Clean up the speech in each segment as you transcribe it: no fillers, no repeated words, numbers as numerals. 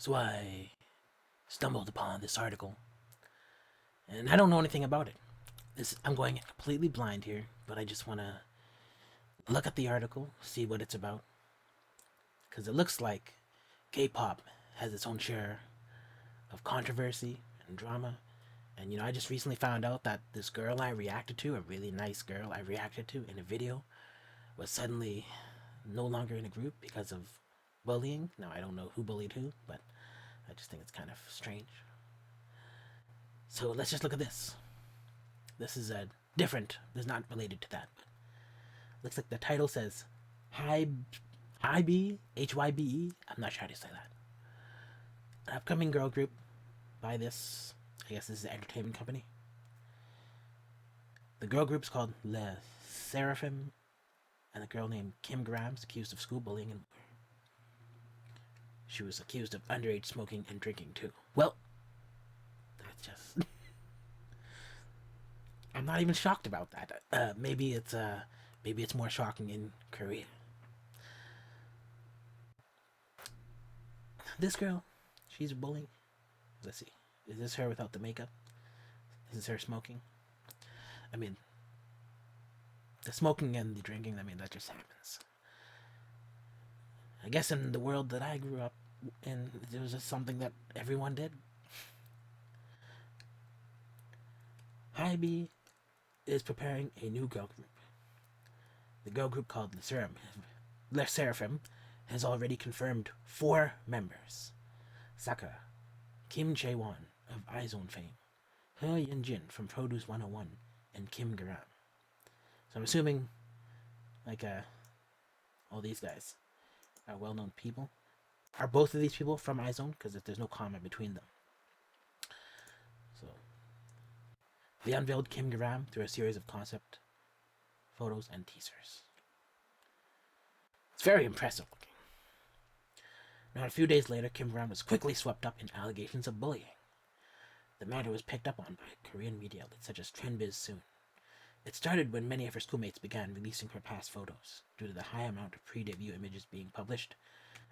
So I stumbled upon this article, and I don't know anything about it. I'm going completely blind here, but I just want to look at the article, see what it's about, because it looks like K-pop has its own share of controversy and drama. And I just recently found out that this girl I reacted to, a really nice girl I reacted to in a video, was suddenly no longer in a group because of bullying. Now, I don't know who bullied who, but I just think it's kind of strange. So let's just look at this. This is a different, it's not related to that, but looks like the title says HYBE, HYBE. I'm not sure how to say that. An upcoming girl group by this, I guess this is an entertainment company. The girl group's called SSERAFIM, and a girl named Kim Garam is accused of school bullying, and she was accused of underage smoking and drinking too. Well, that's just I'm not even shocked about that. Maybe it's more shocking in Korea. This girl, she's bullying. Let's see. Is this her without the makeup? Is this her smoking? I mean, the smoking and the drinking, I mean, that just happens. I guess in the world that I grew up in, it was just something that everyone did. HYBE is preparing a new girl group. The girl group called Le Seraphim has already confirmed 4 members. Sakura, Kim Jae-won of iZone fame, He Yin-jin from Produce 101, and Kim Garam. So I'm assuming, all these guys are well-known people. Are both of these people from iZone? Because there's no comment between them. So they unveiled Kim Garam through a series of concept photos and teasers. It's very impressive looking. Now, a few days later, Kim Garam was quickly swept up in allegations of bullying. The matter was picked up on by Korean media outlets such as Trendbiz soon. It started when many of her schoolmates began releasing her past photos. Due to the high amount of pre-debut images being published,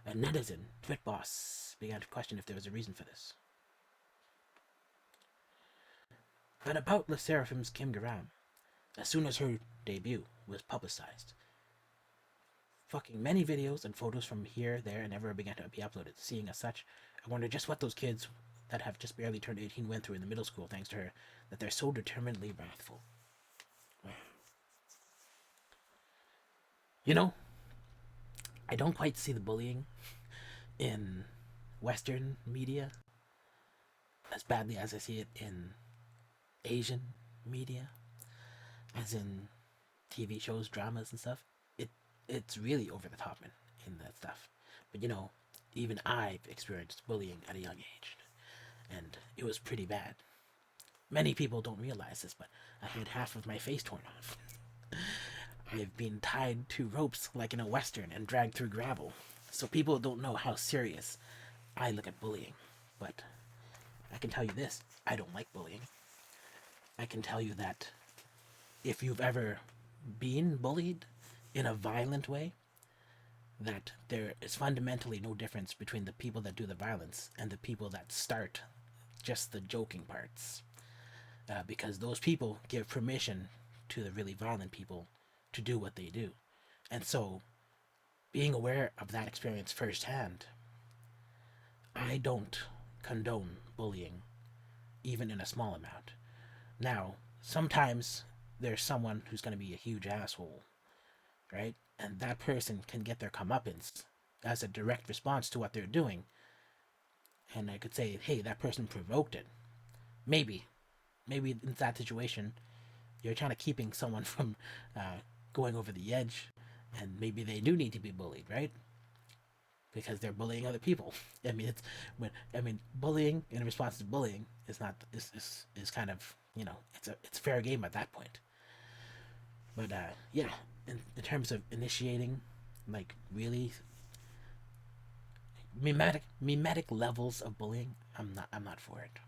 a netizen, Twitboss, began to question if there was a reason for this. But about Le Seraphim's Kim Garam, as soon as her debut was publicized, fucking many videos and photos from here, there, and everywhere began to be uploaded. Seeing as such, I wonder just what those kids that have just barely turned 18 went through in the middle school thanks to her, that they're so determinedly wrathful. I don't quite see the bullying in Western media as badly as I see it in Asian media, as in TV shows, dramas, and stuff. It's really over the top in that stuff. But even I've experienced bullying at a young age, and it was pretty bad. Many people don't realize this, but I had half of my face torn off. I've been tied to ropes like in a western and dragged through gravel. So people don't know how serious I look at bullying. But I can tell you this, I don't like bullying. I can tell you that if you've ever been bullied in a violent way, that there is fundamentally no difference between the people that do the violence and the people that start just the joking parts. Because those people give permission to the really violent people to do what they do. And so, being aware of that experience firsthand, I don't condone bullying, even in a small amount. Now, sometimes there's someone who's going to be a huge asshole, right? And that person can get their comeuppance as a direct response to what they're doing. And I could say, hey, that person provoked it. Maybe in that situation, you're trying to keeping someone from going over the edge, and maybe they do need to be bullied, right? Because they're bullying other people. Bullying in response to bullying is kind of it's fair game at that point. But in terms of initiating, like really mimetic levels of bullying, I'm not for it.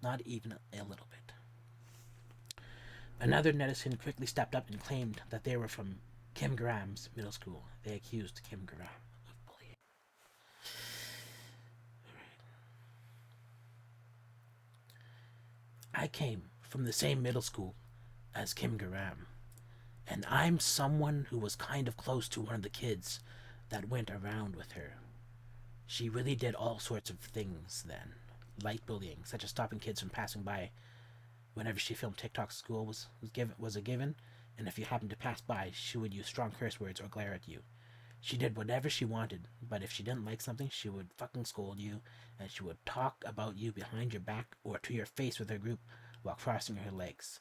Not even a little bit. Another netizen quickly stepped up and claimed that they were from Kim Garam's middle school. They accused Kim Garam of bullying. I came from the same middle school as Kim Garam, and I'm someone who was kind of close to one of the kids that went around with her. She really did all sorts of things then, light bullying, such as stopping kids from passing by whenever she filmed TikTok. School was a given, and if you happened to pass by, she would use strong curse words or glare at you. She did whatever she wanted, but if she didn't like something, she would fucking scold you, and she would talk about you behind your back or to your face with her group while crossing her legs.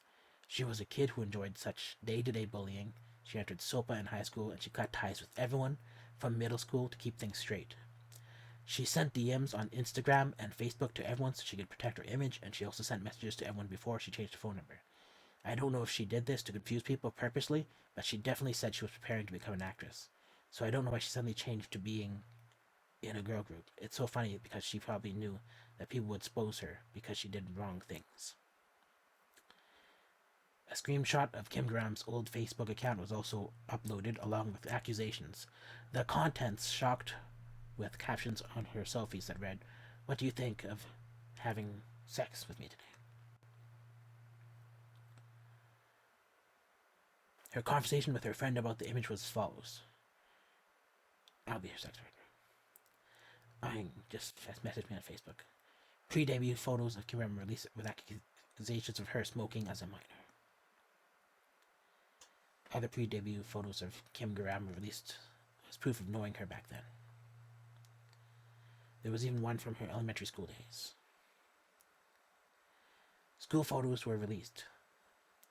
She was a kid who enjoyed such day-to-day bullying. She entered SOPA in high school, and she cut ties with everyone from middle school to keep things straight. She sent DMs on Instagram and Facebook to everyone so she could protect her image, and she also sent messages to everyone before she changed her phone number. I don't know if she did this to confuse people purposely, but she definitely said she was preparing to become an actress. So I don't know why she suddenly changed to being in a girl group. It's so funny because she probably knew that people would expose her because she did wrong things. A screenshot of Kim Graham's old Facebook account was also uploaded along with accusations. The contents shocked with captions on her selfies that read, "What do you think of having sex with me today?" Her conversation with her friend about the image was as follows. "I'll be her sex worker. Just message me on Facebook. Pre-debut photos of Kim Graham released with accusations of her smoking as a minor. Other pre-debut photos of Kim Graham were released as proof of knowing her back then. There was even one from her elementary school days. School photos were released.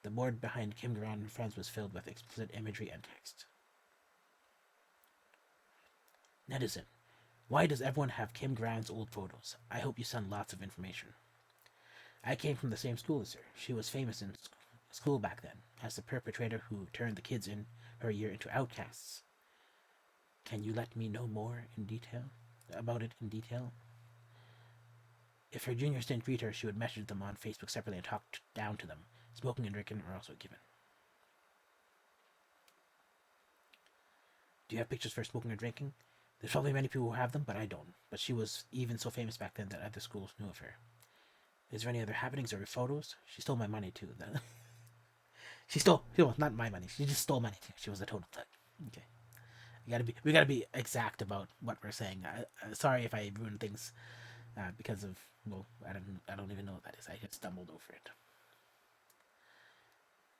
The board behind Kim Graham and friends was filled with explicit imagery and text. Netizen, why does everyone have Kim Graham's old photos? I hope you send lots of information. I came from the same school as her. She was famous in school back then as the perpetrator who turned the kids in her year into outcasts. Can you let me know more about it in detail? If her juniors didn't greet her, she would message them on Facebook separately and talk down to them. Smoking and drinking are also given. Do you have pictures for smoking or drinking? There's probably many people who have them, but I don't. But she was even so famous back then that other schools knew of her. Is there any other happenings or photos? She stole my money too. She stole, not my money. She just stole money too. She was a total thug. Okay, we gotta be exact about what we're saying. Sorry if I ruined things because of I don't even know what that is. I just stumbled over it.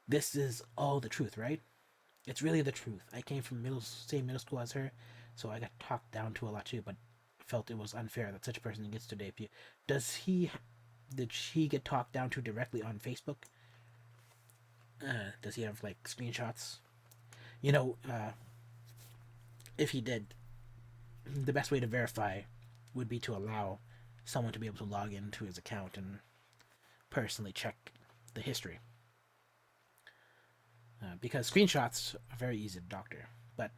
This is all the truth, right? It's really the truth. I came from same middle school as her, so I got talked down to a lot too, but felt it was unfair that such a person gets to debut. Did she get talked down to directly on Facebook? Does he have like screenshots? If he did, the best way to verify would be to allow someone to be able to log into his account and personally check the history. Because screenshots are very easy to doctor, but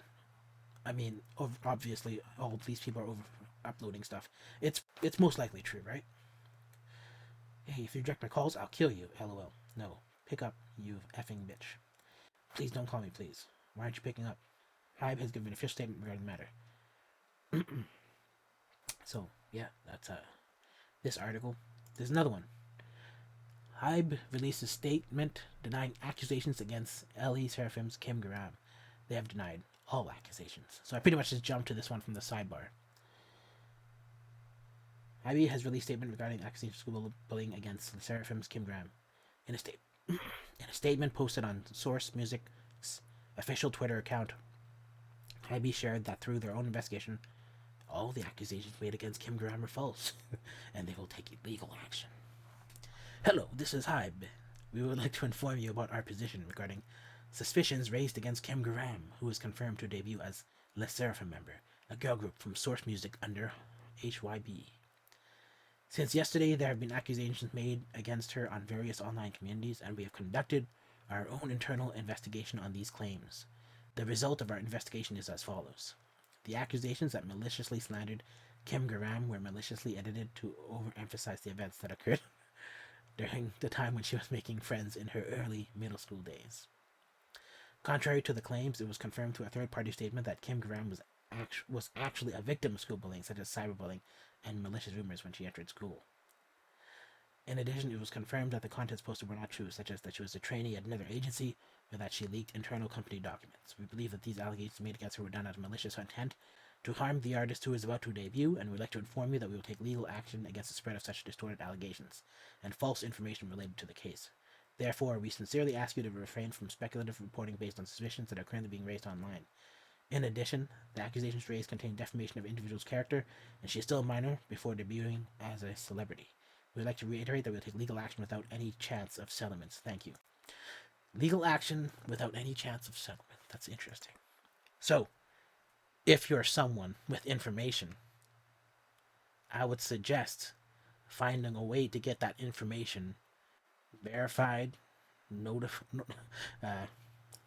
I mean, obviously, all these people are over uploading stuff. It's most likely true, right? Hey, if you reject my calls, I'll kill you. LOL. No, pick up, you effing bitch. Please don't call me, please. Why aren't you picking up? HYBE has given an official statement regarding the matter. So yeah, that's this article. There's another one. HYBE released a statement denying accusations against SSERAFIM's Kim Garam. They have denied all accusations. So I pretty much just jumped to this one from the sidebar. HYBE has released a statement regarding accusations of school bullying against SSERAFIM's Kim Garam. In a statement posted on Source Music's official Twitter account, HYBE shared that through their own investigation, all the accusations made against Kim Garam are false, and they will take legal action. Hello, this is HYBE. We would like to inform you about our position regarding suspicions raised against Kim Garam, who is confirmed to debut as SSERAFIM member, a girl group from Source Music under HYBE. Since yesterday, there have been accusations made against her on various online communities, and we have conducted our own internal investigation on these claims. The result of our investigation is as follows. The accusations that maliciously slandered Kim Garam were maliciously edited to overemphasize the events that occurred during the time when she was making friends in her early middle school days. Contrary to the claims, it was confirmed through a third-party statement that Kim Garam was actually a victim of school bullying, such as cyberbullying and malicious rumors when she entered school. In addition, it was confirmed that the contents posted were not true, such as that she was a trainee at another agency or that she leaked internal company documents. We believe that these allegations made against her were done out of malicious intent to harm the artist who is about to debut, and we'd like to inform you that we will take legal action against the spread of such distorted allegations and false information related to the case. Therefore, we sincerely ask you to refrain from speculative reporting based on suspicions that are currently being raised online. In addition, the accusations raised contain defamation of individual's character, and she is still a minor before debuting as a celebrity. We would like to reiterate that we will take legal action without any chance of settlements. Thank you. Legal action without any chance of settlement. That's interesting. So, if you're someone with information, I would suggest finding a way to get that information verified, what do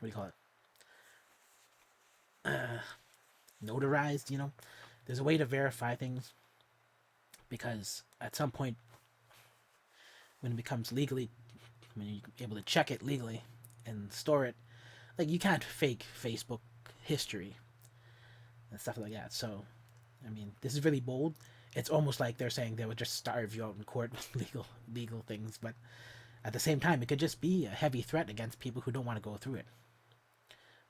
you call it? Notarized, There's a way to verify things, because at some point, when it becomes legally, when you're able to check it legally and store it, like, you can't fake Facebook history and stuff like that. So, I mean, this is really bold. It's almost like they're saying they would just starve you out in court with legal things, but at the same time, it could just be a heavy threat against people who don't want to go through it.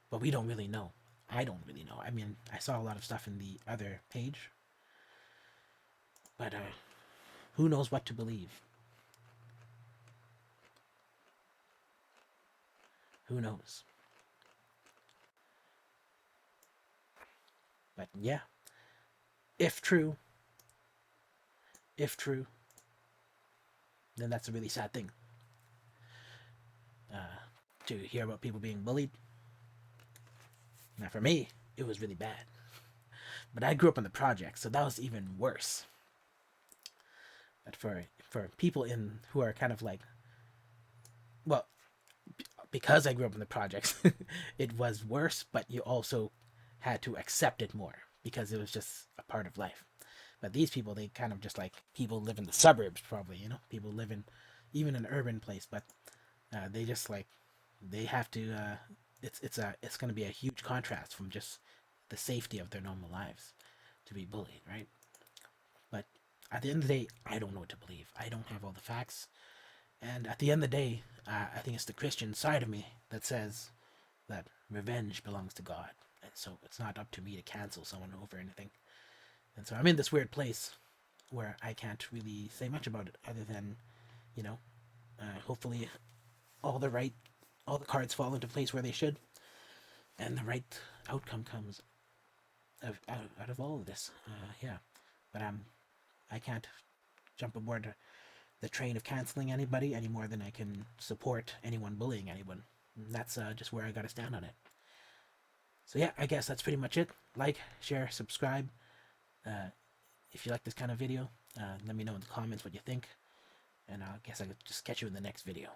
But we don't really know. I don't really know. I mean, I saw a lot of stuff in the other page, but who knows what to believe? Who knows? But yeah, if true, then that's a really sad thing. To hear about people being bullied. Now, for me, it was really bad. But I grew up in the projects, so that was even worse. But for people who are kind of like, well, because I grew up in the projects, it was worse, but you also had to accept it more because it was just a part of life. But these people, they kind of just like people live in the suburbs, probably, people live in even an urban place, but they just like, they have to, it's going to be a huge contrast from just the safety of their normal lives to be bullied, right? But at the end of the day, I don't know what to believe. I don't have all the facts. And at the end of the day, I think it's the Christian side of me that says that revenge belongs to God. And so it's not up to me to cancel someone over anything. And so I'm in this weird place where I can't really say much about it other than, hopefully all the cards fall into place where they should, and the right outcome comes out of all of this. Yeah, but I can't jump aboard the train of canceling anybody any more than I can support anyone bullying anyone. And that's just where I gotta stand on it. So yeah, I guess that's pretty much it. Like, share, subscribe. If you like this kind of video, let me know in the comments what you think, and I guess I could just catch you in the next video.